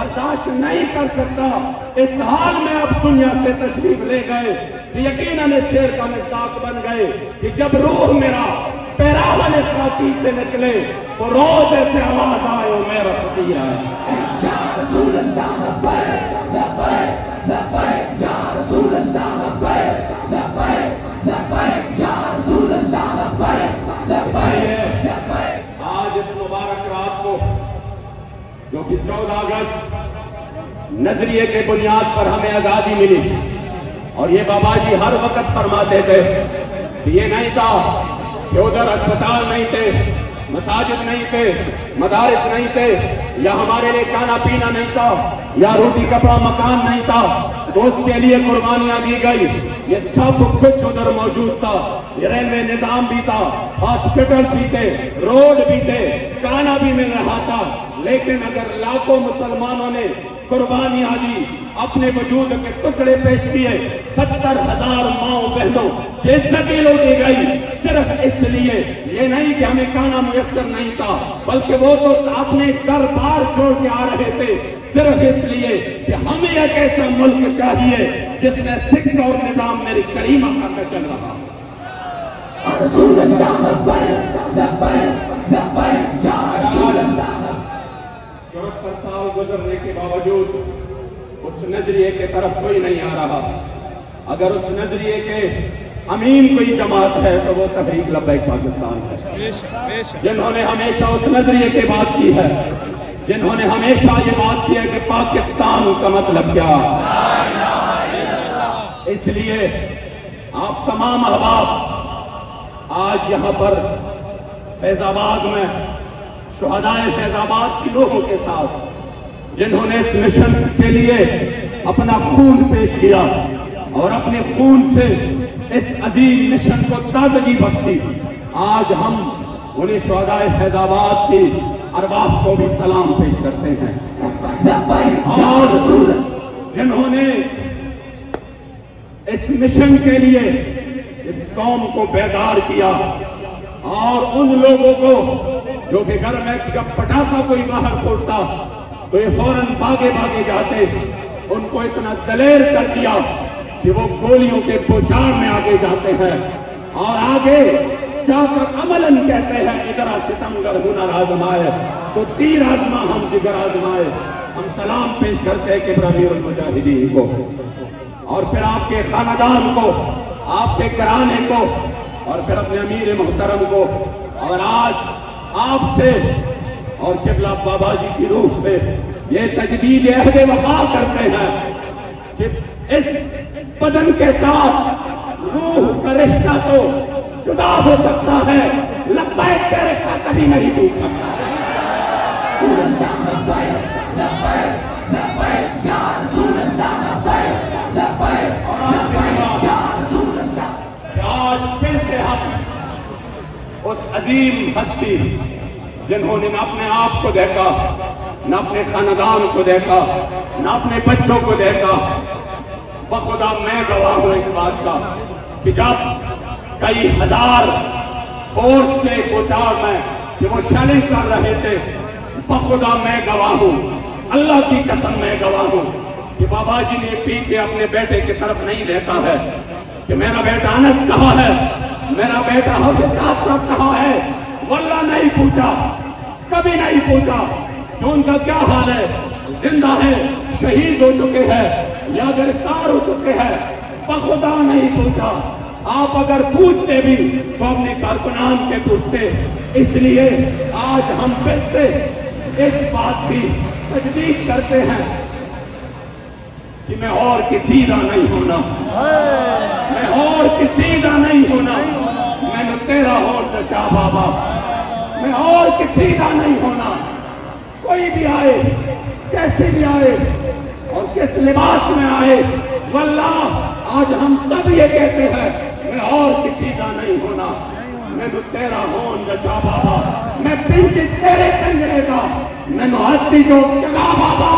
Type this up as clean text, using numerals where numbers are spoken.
برداشت نہیں کر سکتا، اس حال میں اب دنیا سے تشریف لے گئے کہ یقیناً اس شعر کا مصداق بن گئے کہ جب روح میرا پیراول خاکی سے نکلے تو روز ایسے آواز آئے وہ میرا فقیر ہے۔ یا رسول اللہ لبیک لبیک لبیک یا رسول اللہ لبیک لبیک لبیک یا رسول اللہ لبیک لبیک لبیک۔ آج اس مبارک رات کو جو کہ 14 اگست نظریے کے بنیاد پر ہمیں آزادی ملی، اور یہ بابا جی ہر وقت فرماتے تھے کہ یہ نہیں تھا کہ ادھر اسپتال نہیں تھے، مساجد نہیں تھے، مدارس نہیں تھے، یا ہمارے لیے کھانا پینا نہیں تھا، یا روٹی کپڑا مکان نہیں تھا تو اس کے لیے قربانیاں دی گئی، یہ سب کچھ ادھر موجود تھا، یہ ریلوے نظام بھی تھا، ہاسپٹل بھی تھے، روڈ بھی تھے، کھانا بھی مل رہا تھا، لیکن اگر لاکھوں مسلمانوں نے قربانیاں دی، اپنے وجود کے ٹکڑے پیش کیے، 70,000 ماؤں بہنوں کی عزت لوٹی گئی، صرف اس لیے یہ نہیں کہ ہمیں کھانا میسر نہیں تھا، بلکہ وہ تو اپنے گھر بار چھوڑ کے آ رہے تھے، صرف اس لیے کہ ہمیں ایک ایسا ملک چاہیے جس میں سکھ اور نظام میری کریمہ کا چل رہا۔ رسول اللہ لبیک لبیک لبیک یا رسول اللہ۔ 74 سال گزرنے کے باوجود اس نظریے کے طرف کوئی نہیں آ رہا۔ اگر اس نظریے کے امین کوئی جماعت ہے تو وہ تحریک لبیک پاکستان ہے، جنہوں نے ہمیشہ اس نظریے کی بات کی ہے، جنہوں نے ہمیشہ یہ بات کی ہے کہ پاکستان کا مطلب کیا۔ اس لیے آپ تمام احباب آج یہاں پر فیض آباد میں شہدائے فیض آباد کی لوگوں کے ساتھ، جنہوں نے اس مشن کے لیے اپنا خون پیش کیا اور اپنے خون سے اس عظیم مشن کو تازگی بخشی، آج ہم انہیں شہدائے فیض آباد کی ارواح کو بھی سلام پیش کرتے ہیں، اور جنہوں نے اس مشن کے لیے اس قوم کو بیدار کیا، اور ان لوگوں کو جو کہ گھر میں جب پٹاخہ کوئی باہر پھوٹتا تو یہ فوراً بھاگے بھاگے جاتے، ان کو اتنا دلیر کر دیا کہ وہ گولیوں کے بوچھار میں آگے جاتے ہیں، اور آگے جا کر عملاً کہتے ہیں ادھر ستمگر ہنر آزمائے تو تیر آزما ہم جگر آزمائے۔ ہم سلام پیش کرتے ہیں کبرامیر المجاہدین کو، اور پھر آپ کے خاندان کو، آپ کے گھرانے کو، اور پھر اپنے امیر محترم کو، اور آج آپ سے اور قبلہ بابا جی کی روح سے یہ تجدید عہد وفا کرتے ہیں کہ اس بدن کے ساتھ روح کا رشتہ تو جدا ہو سکتا ہے، لبیک کا رشتہ کبھی نہیں ٹوٹ سکتا۔ آج پھر سے ہم اس عظیم ہستی جنہوں نے نہ اپنے آپ کو دیکھا، نہ اپنے خاندان کو دیکھا، نہ اپنے بچوں کو دیکھا، بخدا میں گواہ ہوں اس بات کا کہ جب کئی ہزار فورس کے کوچار میں کہ وہ شیلنگ کر رہے تھے، بخدا میں گواہ ہوں، اللہ کی قسم میں گواہ ہوں کہ بابا جی نے پیچھے اپنے بیٹے کی طرف نہیں دیکھا ہے کہ میرا بیٹا انس کہاں ہے، میرا بیٹا حافظ صاحب کہاں ہے، واللہ نہیں پوچھا، کبھی نہیں پوچھا کہ ان کا کیا حال ہے، زندہ ہے، شہید ہو چکے ہیں یا گرفتار ہو چکے ہیں، بخدا نہیں پوچھا۔ آپ اگر پوچھتے بھی تو اپنے کارکنان کے پوچھتے۔ اس لیے آج ہم پھر سے اس بات کی تجدید کرتے ہیں کہ میں اور کسی کا نہیں ہونا، میں اور کسی کا نہیں ہونا، میں نے تیرا اور چچا بابا، میں اور کسی کا نہیں ہونا۔ کوئی بھی آئے، کیسے بھی آئے اور کس لباس میں آئے، واللہ آج ہم سب یہ کہتے ہیں میں اور کسی کا نہیں ہونا، میں نے تیرا ہون چچا بابا، میں پنج تیرے پنجرے کا، میں نے ہاتھی جو چلا بابا،